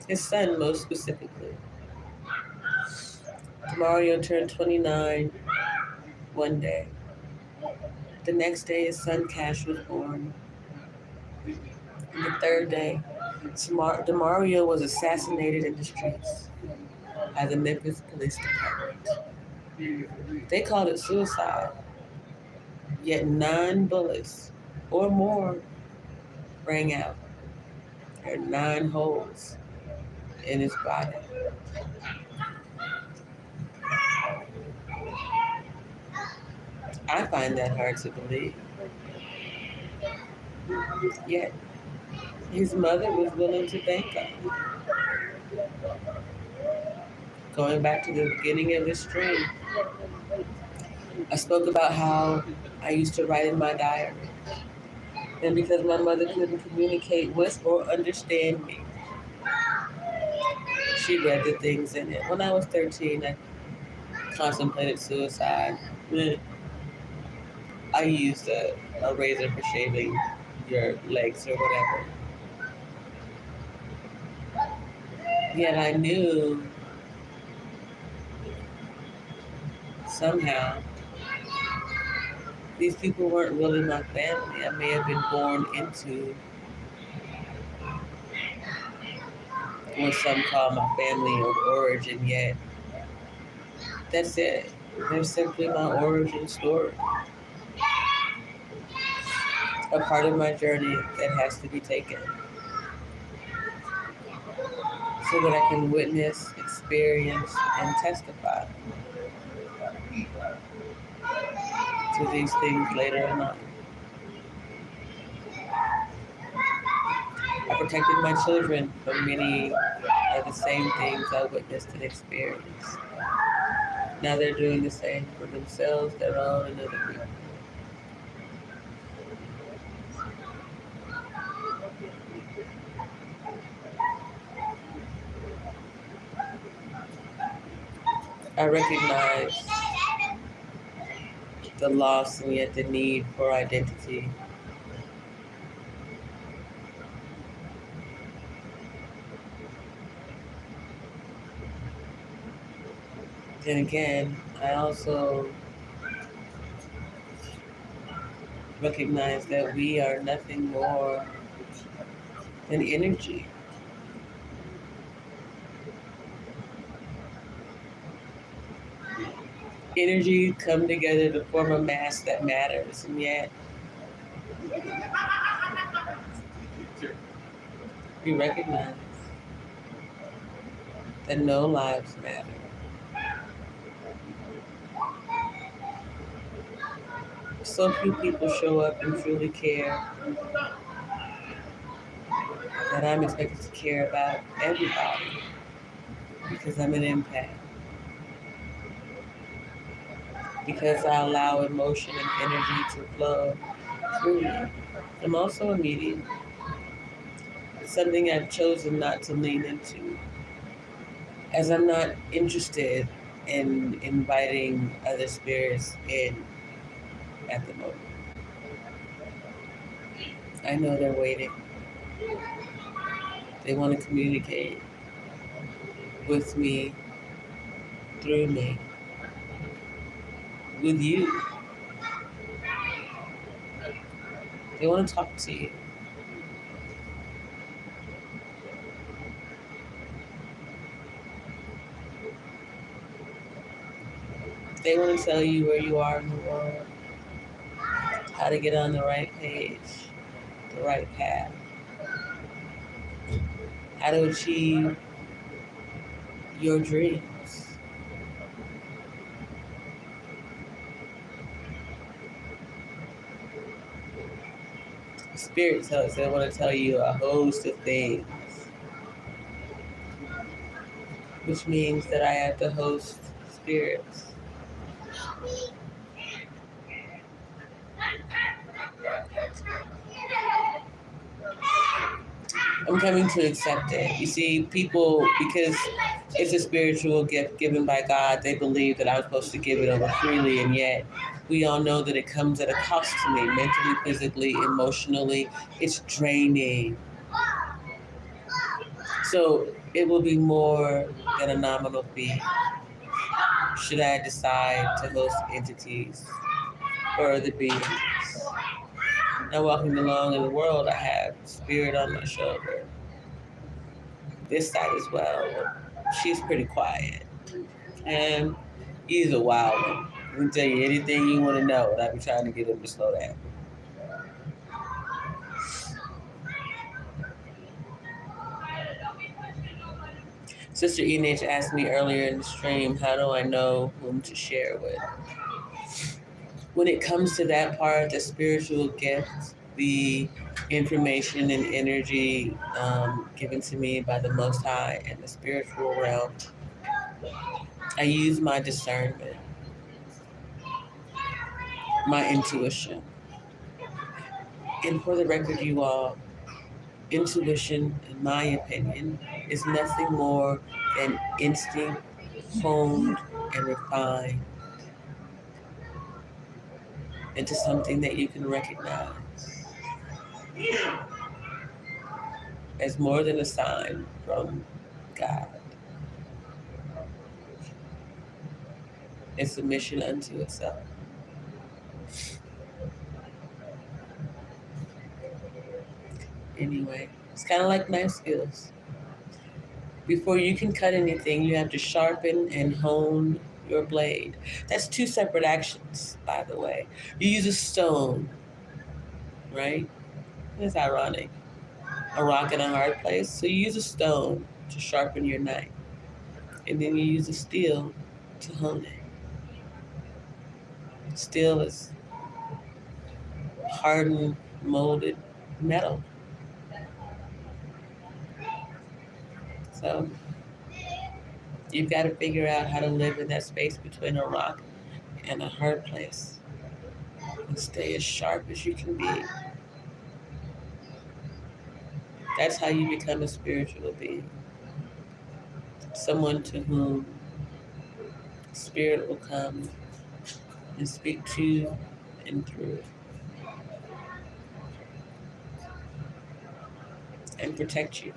[SPEAKER 1] His son, most specifically. Mario turned 29 one day. The next day, his son Cash was born. And the third day, DeMario was assassinated in the streets by the Memphis Police Department. They called it suicide, yet 9 bullets or more rang out. There are 9 holes in his body. I find that hard to believe. Yet, his mother was willing to thank him. Going back to the beginning of this stream, I spoke about how I used to write in my diary. And because my mother couldn't communicate with or understand me, she read the things in it. When I was 13, I contemplated suicide. I used a razor for shaving your legs or whatever. Yet I knew somehow these people weren't really my family. I may have been born into what some call my family of origin, yet that's it. They're simply my origin story. A part of my journey that has to be taken so that I can witness, experience and testify to these things later in life. I protected my children from many of the same things I witnessed and experienced. Now they're doing the same for themselves, their own, and other people. I recognize the loss and yet the need for identity. Then again, I also recognize that we are nothing more than energy. Energy come together to form a mass that matters, and yet we recognize that no lives matter. So few people show up and truly care that I'm expected to care about everybody because I'm an empath. Because I allow emotion and energy to flow through me. I'm also a medium. It's something I've chosen not to lean into, as I'm not interested in inviting other spirits in at the moment. I know they're waiting. They want to communicate with me, through me, with you. They want to talk to you. They want to tell you where you are in the world, how to get on the right page, the right path, how to achieve your dreams. Spirit tells they want to tell you a host of things, which means that I have to host spirits. I'm coming to accept it. You see, people, because it's a spiritual gift given by God, they believe that I'm supposed to give it over freely, and yet we all know that it comes at a cost to me, mentally, physically, emotionally. It's draining. So it will be more than a nominal fee should I decide to host entities or other beings. Now walking along in the world, I have spirit on my shoulder. This side as well. She's pretty quiet. And he's a wild one. He can tell you anything you want to know, and I be trying to get him to slow down. Sister Enich asked me earlier in the stream, how do I know whom to share with? When it comes to that part, the spiritual gift, the information and energy given to me by the Most High and the spiritual realm, I use my discernment, my intuition. And for the record, you all, intuition, in my opinion, is nothing more than instinct, honed and refined into something that you can recognize as more than a sign from God. It's a mission unto itself. Anyway, it's kind of like knife skills. Before you can cut anything, you have to sharpen and hone your blade. That's two separate actions, by the way. You use a stone, right? It's ironic. A rock in a hard place. So you use a stone to sharpen your knife. And then you use the steel to hone it. Steel is hardened, molded metal. So you've got to figure out how to live in that space between a rock and a hard place and stay as sharp as you can be. That's how you become a spiritual being. Someone to whom Spirit will come and speak to and through and protect you.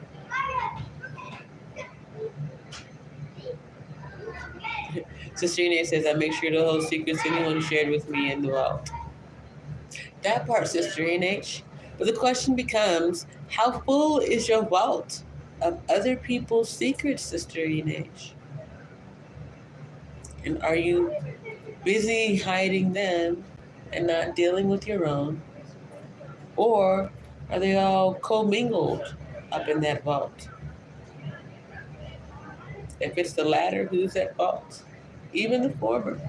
[SPEAKER 1] Sister Ine says, I make sure to hold secrets anyone shared with me in the vault. That part, Sister Ine. But the question becomes, how full is your vault of other people's secrets, Sister Ine? And are you busy hiding them and not dealing with your own? Or are they all commingled up in that vault? If it's the latter, who's at fault? Even the former.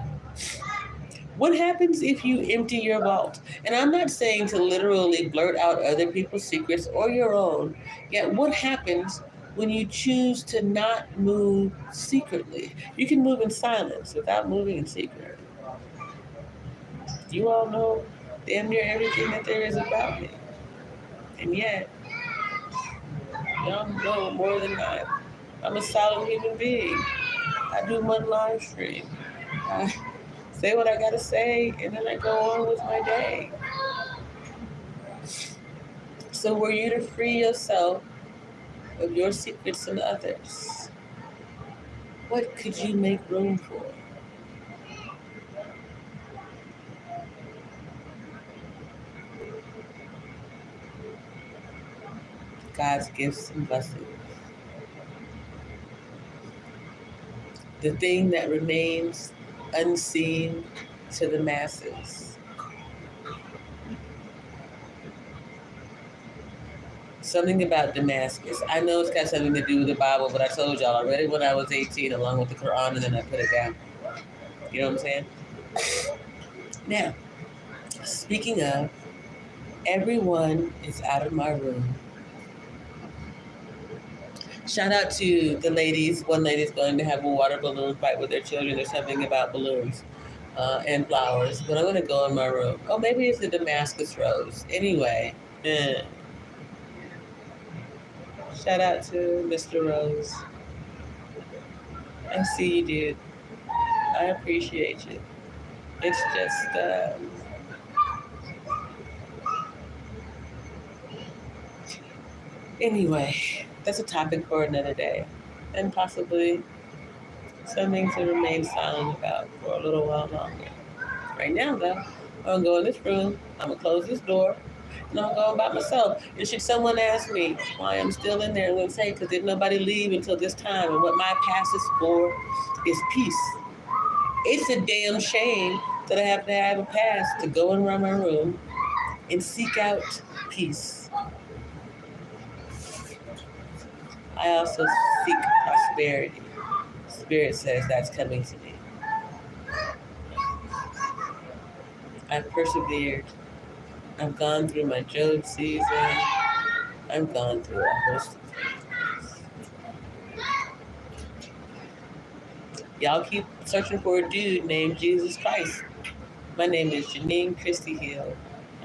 [SPEAKER 1] What happens if you empty your vault? And I'm not saying to literally blurt out other people's secrets or your own, yet what happens when you choose to not move secretly? You can move in silence without moving in secret. You all know damn near everything that there is about me. And yet, y'all know more than I. I'm a solid human being. I do one live stream. I say what I gotta say, and then I go on with my day. So were you to free yourself of your secrets and others, what could you make room for? God's gifts and blessings. The thing that remains unseen to the masses. Something about Damascus. I know it's got something to do with the Bible, but I told y'all I read it when I was 18 along with the Quran, and then I put it down. You know what I'm saying? Now, speaking of, everyone is out of my room. Shout out to the ladies. One lady's going to have a water balloon fight with their children. There's something about balloons and flowers. But I'm going to go in my room. Oh, maybe it's a Damascus rose. Anyway. Shout out to Mr. Rose. I see you, dude. I appreciate you. It's just... Anyway, that's a topic for another day, and possibly something to remain silent about for a little while longer. Right now, though, I'm going to go in this room, I'm going to close this door, and I'm going by myself. And should someone ask me why I'm still in there, I'm going to say, because didn't nobody leave until this time, and what my pass is for is peace. It's a damn shame that I have to have a pass to go around my room and seek out peace. I also seek prosperity. Spirit says that's coming to me. I've persevered. I've gone through my Job season. I've gone through a host of things. Y'all keep searching for a dude named Jesus Christ. My name is Janine Christie Hill.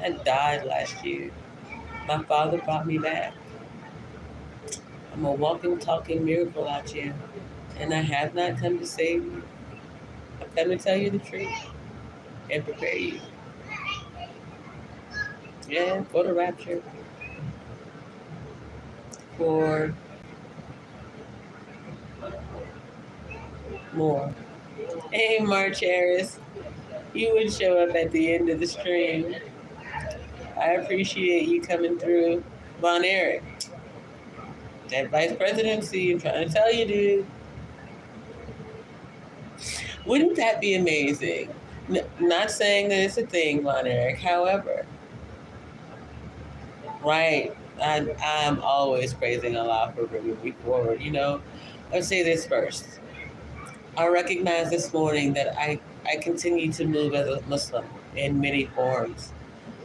[SPEAKER 1] I died last year. My father brought me back. I'm a walking, talking miracle out here, and I have not come to save you. I've come to tell you the truth and prepare you. Yeah, for the rapture. For more. Hey, March Harris, you would show up at the end of the stream. I appreciate you coming through. Von Eric. That vice presidency, I'm trying to tell you, dude. Wouldn't that be amazing? Not saying that it's a thing, Von Eric. However, right, I'm always praising Allah for bringing me forward. You know, let's say this first. I recognize this morning that I continue to move as a Muslim in many forms.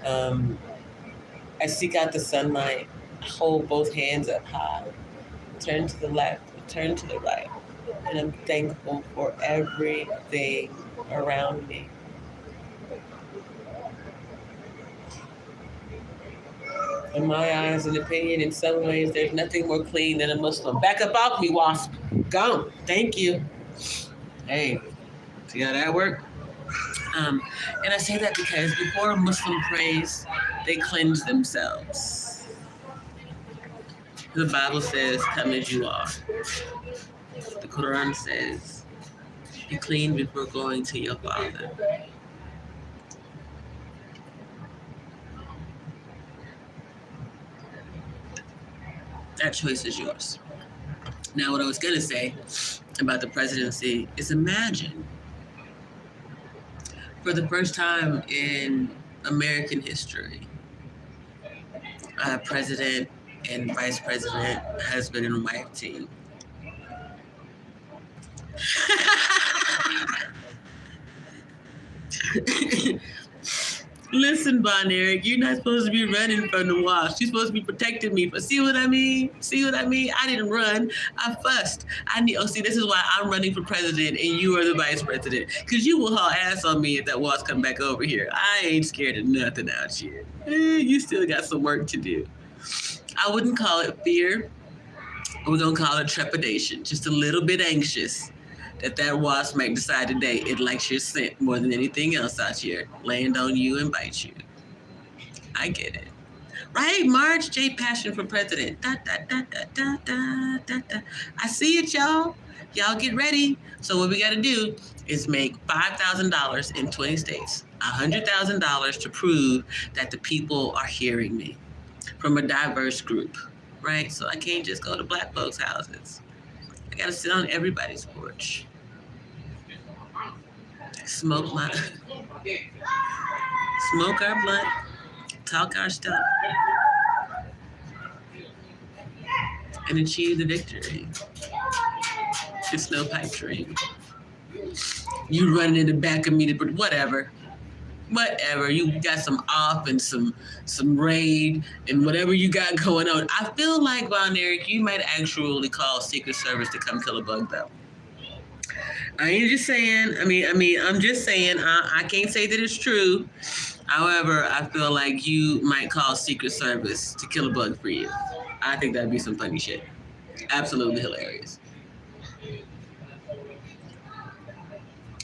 [SPEAKER 1] I seek out the sunlight, hold both hands up high, turn to the left, turn to the right, and I'm thankful for everything around me. In my eyes and opinion, in some ways, there's nothing more clean than a Muslim. Back up off me, wasp. Go. Thank you. Hey, see how that worked? And I say that because before a Muslim prays, they cleanse themselves. The Bible says, come as you are. The Quran says, be clean before going to your Father. That choice is yours. Now, what I was going to say about the presidency is imagine, for the first time in American history, a president and vice president, husband and wife team. Listen, Von Eric, you're not supposed to be running from the wasp. You're supposed to be protecting me. But see what I mean? I didn't run. I fussed. See, this is why I'm running for president and you are the vice president. Because you will haul ass on me if that wasp come back over here. I ain't scared of nothing out here. You still got some work to do. I wouldn't call it fear. We're going to call it trepidation. Just a little bit anxious that wasp might decide today it likes your scent more than anything else out here, land on you and bite you. I get it. Right? March J. Passion for president. Da, da, da, da, da, da, da, da. I see it, y'all. Y'all get ready. So what we got to do is make $5,000 in 20 states, $100,000 to prove that the people are hearing me from a diverse group, right? So I can't just go to black folks' houses. I got to sit on everybody's porch. Smoke our blunt, talk our stuff, and achieve the victory. It's no pipe dream. You running in the back of me to whatever. You got some off and some raid and whatever you got going on. I feel like, Von Eric, you might actually call Secret Service to come kill a bug though. I ain't just saying. I'm just saying. I can't say that it's true. However, I feel like you might call Secret Service to kill a bug for you. I think that'd be some funny shit. Absolutely hilarious.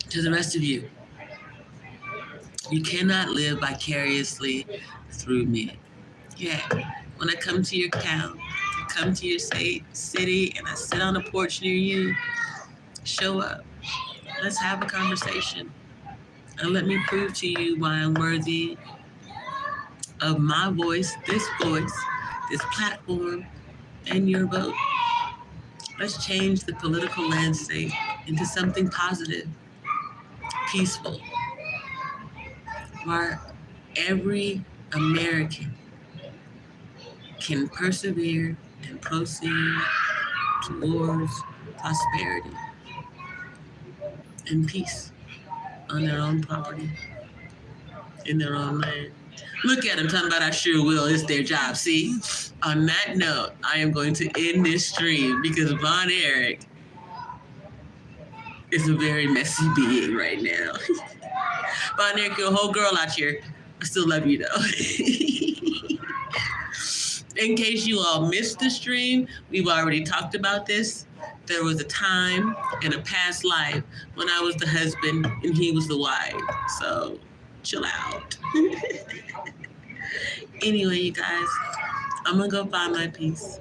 [SPEAKER 1] To the rest of you, you cannot live vicariously through me. Yeah, when I come to your town, come to your city, and I sit on a porch near you, show up. Let's have a conversation. And let me prove to you why I'm worthy of my voice, this platform, and your vote. Let's change the political landscape into something positive, peaceful, where every American can persevere and proceed towards prosperity and peace on their own property, in their own land. Look at them talking about I sure will. It's their job. See, on that note, I am going to end this stream because Von Eric is a very messy being right now. Von Eric, you're a whole girl out here. I still love you though. In case you all missed the stream, we've already talked about this. There was a time in a past life when I was the husband and he was the wife. So chill out. Anyway, you guys, I'm gonna go find my peace.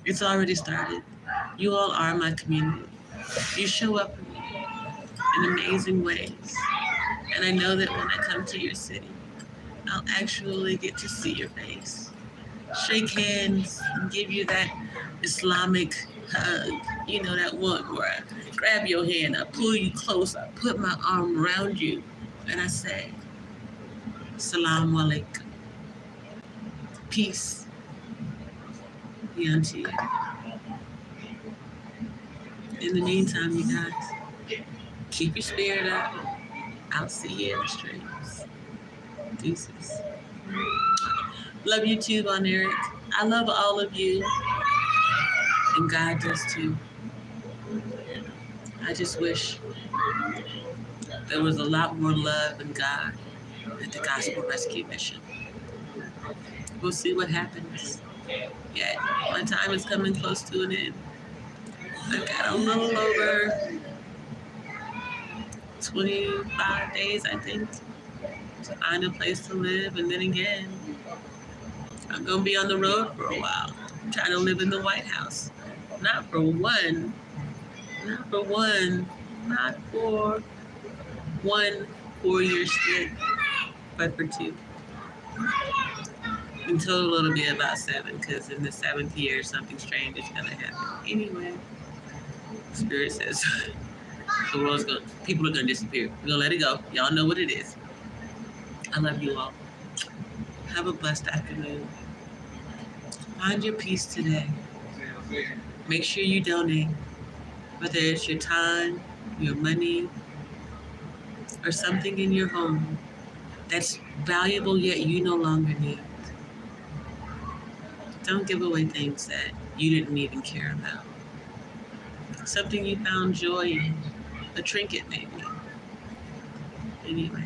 [SPEAKER 1] It's already started. You all are my community. You show up for me in amazing ways. And I know that when I come to your city, I'll actually get to see your face, shake hands, and give you that Islamic hug. You know, that one where I grab your hand, I pull you close, I put my arm around you, and I say, Salaam alaikum. Peace be unto you. In the meantime, you guys, keep your spirit up. I'll see you in the streets. Deuces. Love you too, Von Eric. I love all of you. And God does too. I just wish there was a lot more love in God at the Gospel Rescue Mission. We'll see what happens. Yeah, my time is coming close to an end. I've got a little over 25 days, I think, to find a place to live. And then again, I'm going to be on the road for a while, trying to live in the White House. Not for one 4-year stint, but for 2. In total, it'll be about 7, because in the 7th year, something strange is going to happen. Anyway, Spirit says the world's going, people are going to disappear. We're going to let it go. Y'all know what it is. I love you all. Have a blessed afternoon. Find your peace today. Make sure you donate, whether it's your time, your money, or something in your home that's valuable yet you no longer need. Don't give away things that you didn't even care about. Something you found joy in, a trinket maybe. Anyway.